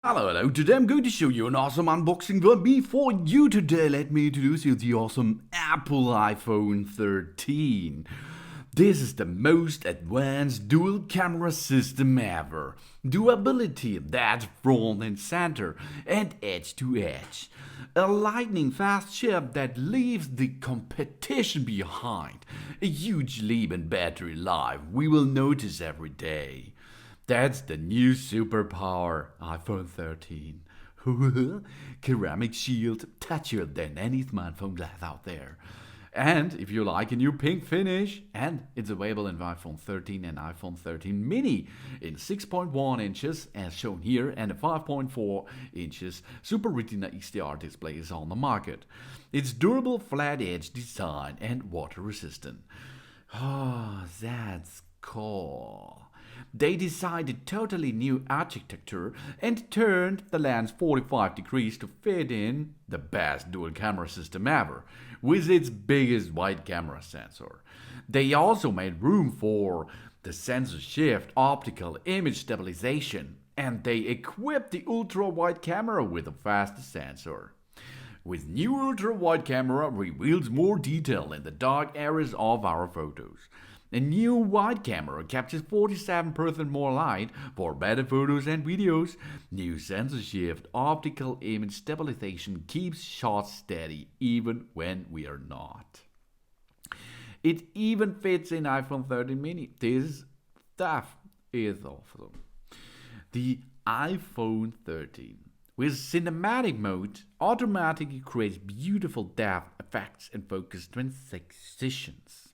Hello, today I'm going to show you an awesome unboxing. But before you today, let me introduce you to the awesome Apple iPhone 13. This is the most advanced dual camera system ever. Durability, that's front and center, and edge to edge. A lightning fast chip that leaves the competition behind. A huge leap in battery life we will notice every day. That's the new superpower iPhone 13. Ceramic shield, touchier than any smartphone glass out there. And if you like a new pink finish, and it's available in iPhone 13 and iPhone 13 mini in 6.1 inches as shown here, and a 5.4 inches Super Retina XDR display is on the market. It's durable flat edge design and water resistant. Oh, that's cool. They decided totally new architecture and turned the lens 45 degrees to fit in the best dual camera system ever, with its biggest wide camera sensor. They also made room for the sensor shift optical image stabilization, and they equipped the ultra wide camera with a faster sensor. With new ultra wide camera reveals more detail in the dark areas of our photos. A new wide camera captures 47% more light for better photos and videos. New sensor shift optical image stabilization keeps shots steady even when we are not. It even fits in iPhone 13 mini. This stuff is awesome. The iPhone 13 with cinematic mode automatically creates beautiful depth effects and focus transitions.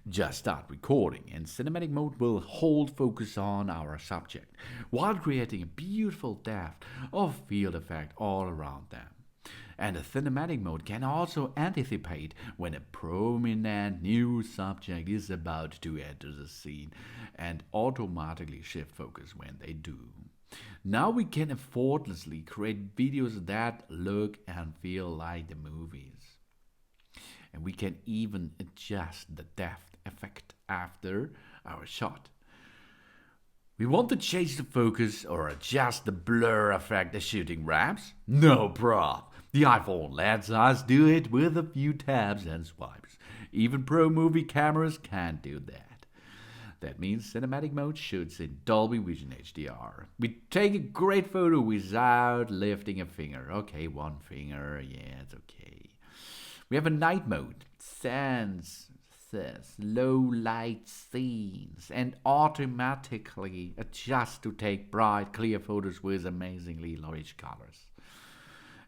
Just start recording, and cinematic mode will hold focus on our subject while creating a beautiful depth of field effect all around them. And the cinematic mode can also anticipate when a prominent new subject is about to enter the scene and automatically shift focus when they do. Now we can effortlessly create videos that look and feel like the movies. And we can even adjust the depth effect after our shot. We want to change the focus or adjust the blur effect as shooting wraps? No problem. The iPhone lets us do it with a few taps and swipes. Even pro movie cameras can't do that. That means cinematic mode shoots in Dolby Vision HDR. We take a great photo without lifting a finger. Okay, one finger, yeah, it's okay. We have a night mode, senses low light scenes, and automatically adjust to take bright, clear photos with amazingly rich colors.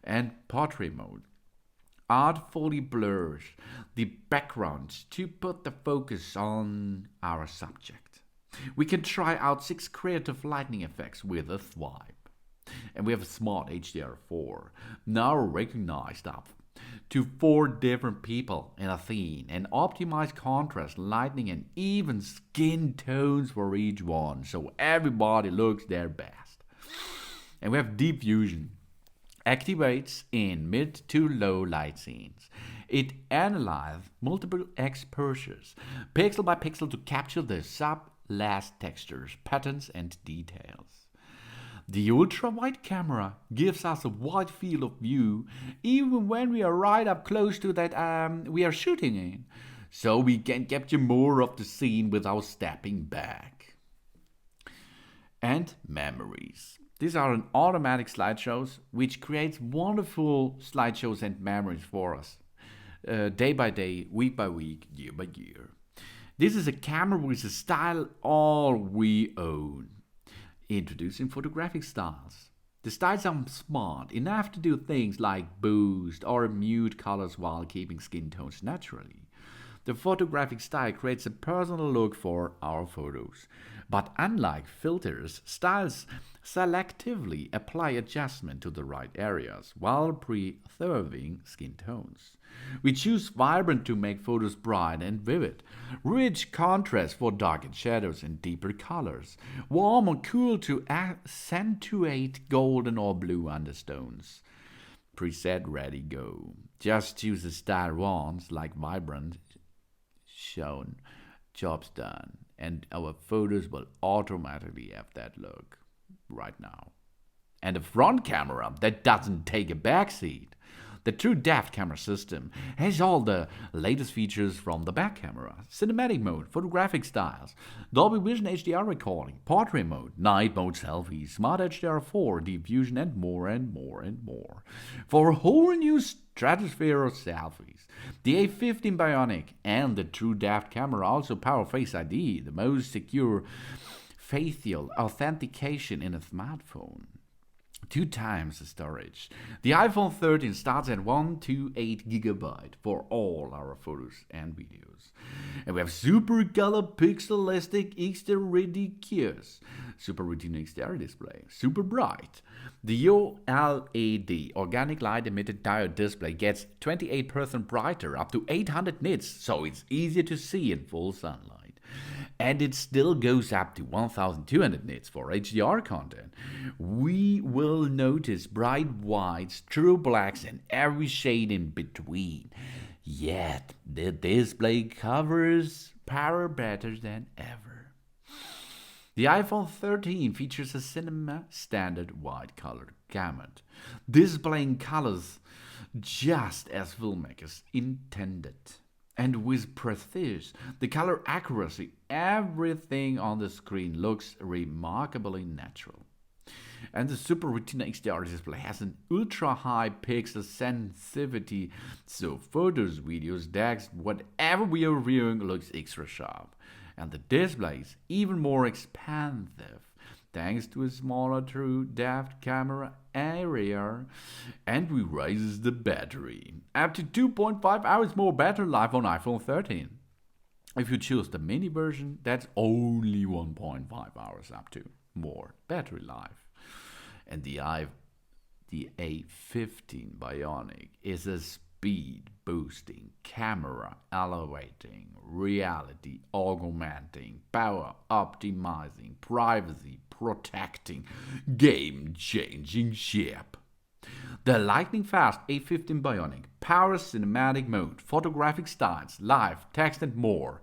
And portrait mode artfully blurs the background to put the focus on our subject. We can try out 6 creative lighting effects with a swipe. And we have a smart HDR4, now recognized up to 4 different people in a scene and optimize contrast, lighting, and even skin tones for each one so everybody looks their best. And we have deep fusion. Activates in mid to low light scenes. It analyzes multiple exposures, pixel by pixel, to capture the subtlest textures, patterns, and details. The ultra-wide camera gives us a wide field of view even when we are right up close to that we are shooting in, so we can capture more of the scene without stepping back. And memories. These are an automatic slideshows which creates wonderful slideshows and memories for us, day by day, week by week, year by year. This is a camera with a style all we own. Introducing Photographic Styles. The styles are smart enough to do things like boost or mute colors while keeping skin tones naturally. The photographic style creates a personal look for our photos. But unlike filters, styles selectively apply adjustment to the right areas while preserving skin tones. We choose vibrant to make photos bright and vivid, rich contrast for darkened shadows and deeper colors, warm or cool to accentuate golden or blue undertones. Preset ready, go. Just choose the style once, like vibrant, shown, jobs done, and our photos will automatically have that look right now. and a front camera that doesn't take a backseat. The true depth camera system has all the latest features from the back camera: cinematic mode, photographic styles, Dolby Vision HDR recording, portrait mode, night mode selfies, smart HDR4, deep fusion, and more and more and more. For a whole new stratosphere of selfies, the A15 Bionic and the true depth camera also power Face ID, the most secure facial authentication in a smartphone. 2 times the storage. The iPhone 13 starts at 128GB for all our photos and videos. And we have super color pixelistic XDR super retina XDR display, super bright. The OLED organic light emitted diode display gets 28% brighter, up to 800 nits, so it's easier to see in full sunlight. And it still goes up to 1200 nits for HDR content. We will notice bright whites, true blacks, and every shade in between. Yet the display covers power better than ever. The iPhone 13 features a cinema standard wide color gamut, displaying colors just as filmmakers intended. And with prestige, the color accuracy, everything on the screen looks remarkably natural. And the Super Retina XDR display has an ultra-high pixel sensitivity, so photos, videos, text, whatever we are viewing looks extra sharp. And the display is even more expansive, thanks to a smaller true depth camera area, and we raises the battery up to 2.5 hours more battery life on iPhone 13. If you choose the mini version, that's only 1.5 hours up to more battery life. And the A15 Bionic is a speed boosting, camera elevating, reality augmenting, power optimizing, privacy protecting, game changing chip. The lightning fast A15 Bionic powers cinematic mode, photographic styles, live, text, and more.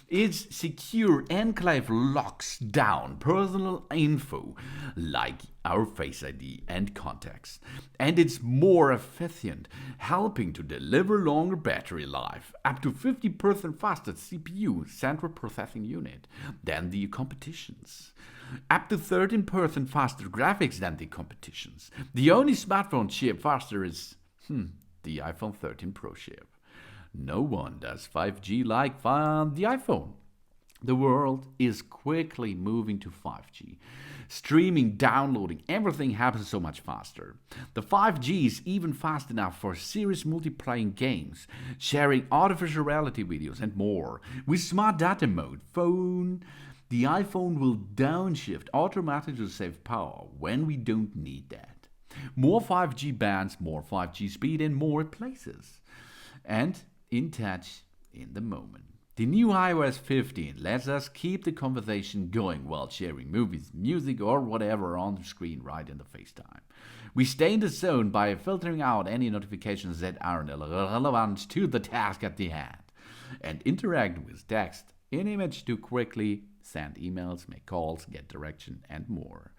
Its secure enclave locks down personal info like our Face ID and contacts, and it's more efficient, helping to deliver longer battery life, up to 50% faster CPU central processing unit than the competitions, up to 13% faster graphics than the competitions. The only smartphone chip faster is the iPhone 13 Pro chip. No one does 5G like the iPhone. The world is quickly moving to 5G. Streaming, downloading, everything happens so much faster. The 5G is even fast enough for serious multiplayer games, sharing artificial reality videos, and more. With smart data mode, the iPhone will downshift automatically to save power when we don't need that. More 5G bands, more 5G speed, and more places. And in touch in the moment. The new iOS 15 lets us keep the conversation going while sharing movies, music, or whatever on the screen right in the FaceTime. We stay in the zone by filtering out any notifications that aren't relevant to the task at the hand, and interact with text in image to quickly send emails, make calls, get direction, and more.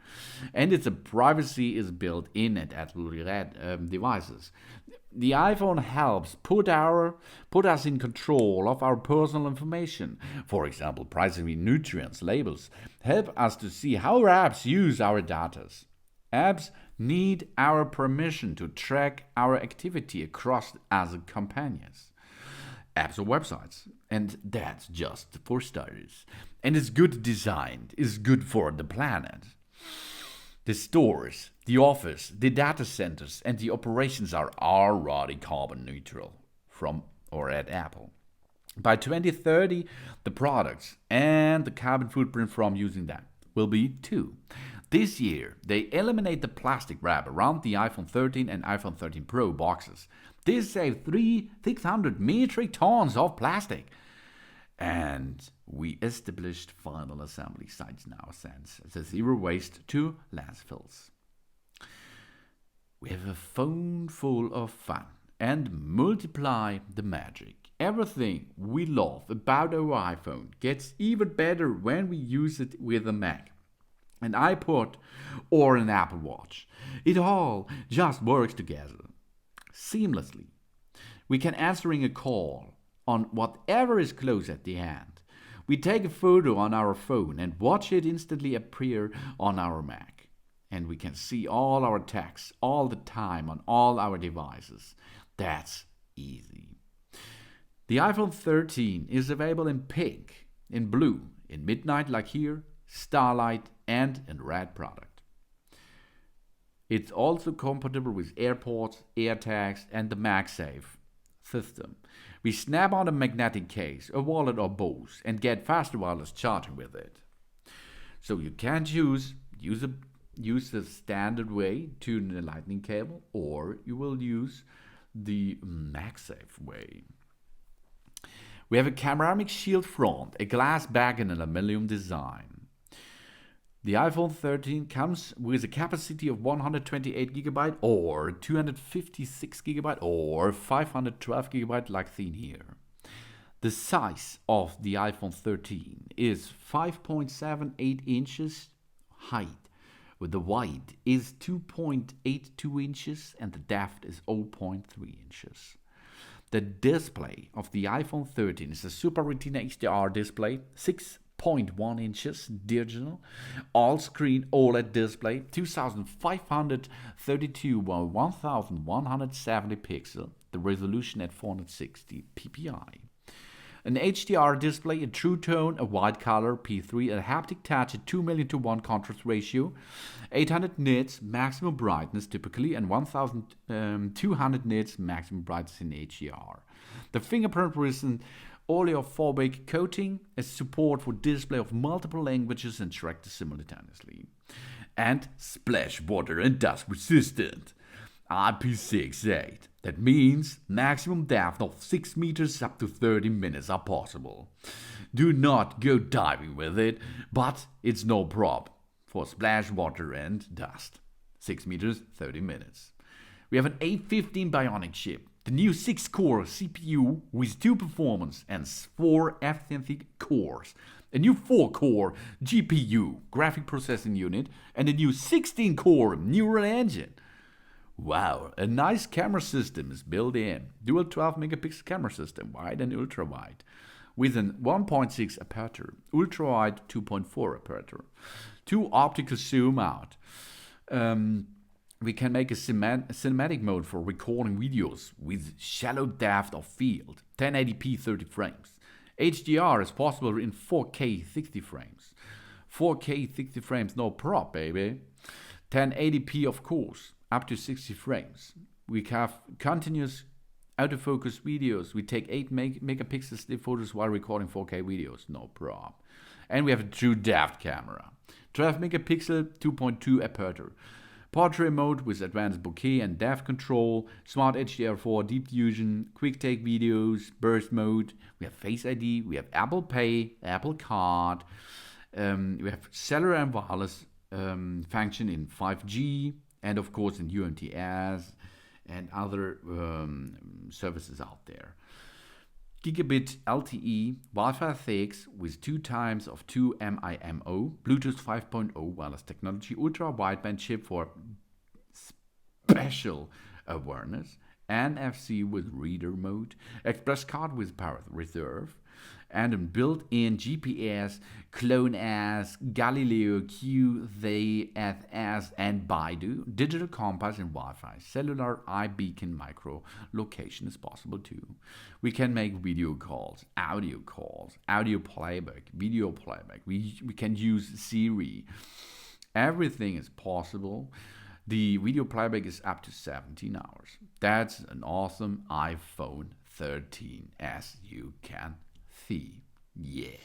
And its privacy is built in at artfully devices. The iPhone helps put us in control of our personal information. For example, privacy nutrients labels help us to see how apps use our data. Apps need our permission to track our activity across as companions. Apps or websites, and that's just for starters. And it's good designed, it's good for the planet. The stores, the office, the data centers, and the operations are already carbon neutral at Apple. By 2030, the products and the carbon footprint from using them will be too. This year, they eliminate the plastic wrap around the iPhone 13 and iPhone 13 Pro boxes. This saves 600 metric tons of plastic. And we established final assembly sites now since the zero waste to landfills. We have a phone full of fun and multiply the magic. Everything we love about our iPhone gets even better when we use it with a Mac. an iPod, or an Apple Watch. It all just works together seamlessly. We can answering a call on whatever is close at the hand. We take a photo on our phone and watch it instantly appear on our Mac. And we can see all our texts all the time on all our devices. That's easy. The iPhone 13 is available in pink, in blue, in midnight like here, starlight, and in red product. It's also compatible with AirPods, AirTags, and the MagSafe system. We snap on a magnetic case, a wallet, or both, and get faster wireless charging with it. So you can use the standard way, tune the lightning cable, or you will use the MagSafe way. We have a ceramic shield front, a glass back, and an aluminum design. The iPhone 13 comes with a capacity of 128GB or 256GB or 512GB like seen here. The size of the iPhone 13 is 5.78 inches height, with the width is 2.82 inches and the depth is 0.3 inches. The display of the iPhone 13 is a Super Retina HDR display, 6.1 inches digital, all-screen OLED display, 2532 by 1170 pixel, the resolution at 460 ppi. An HDR display, a true tone, a white color, P3, a haptic touch, a 2 million to 1 contrast ratio, 800 nits maximum brightness typically, and 1200 nits maximum brightness in HDR. The fingerprint resistant oleophobic coating, a support for display of multiple languages and characters simultaneously. And splash water and dust resistant. IP68. That means maximum depth of 6 meters up to 30 minutes are possible. Do not go diving with it, but it's no problem for splash water and dust. 6 meters, 30 minutes. We have an A15 Bionic chip, the new 6-core CPU with 2 performance and 4 efficiency cores, a new 4-core GPU, graphic processing unit, and a new 16-core neural engine. Wow, a nice camera system is built in. Dual 12 megapixel camera system, wide and ultra wide, with an 1.6 aperture, ultra wide 2.4 aperture, 2 optical zoom out. We can make a cinematic mode for recording videos with shallow depth of field, 1080p 30 frames. HDR is possible in 4K 60 frames. 4K 60 frames, no prop, baby. 1080p, of course, up to 60 frames. We have continuous autofocus videos. We take 8 megapixel still photos while recording 4K videos, no prop. And we have a true depth camera. 12 megapixel, 2.2 aperture. Portrait mode with advanced bokeh and depth control, smart HDR4, deep fusion, quick take videos, burst mode. We have Face ID, we have Apple Pay, Apple Card. We have cellular and wireless function in 5G and of course in UMTS and other services out there. Gigabit LTE, Wi-Fi 6 with 2 times of 2 MIMO, Bluetooth 5.0 wireless technology, ultra wideband chip for special awareness, NFC with reader mode, express card with power reserve, and a built-in GPS, GLONASS, Galileo, QVSS, and Baidu, digital compass and Wi-Fi, cellular iBeacon micro location is possible too. We can make video calls, audio playback, video playback. We can use Siri. Everything is possible. The video playback is up to 17 hours. That's an awesome iPhone 13, as you can see. Yeah.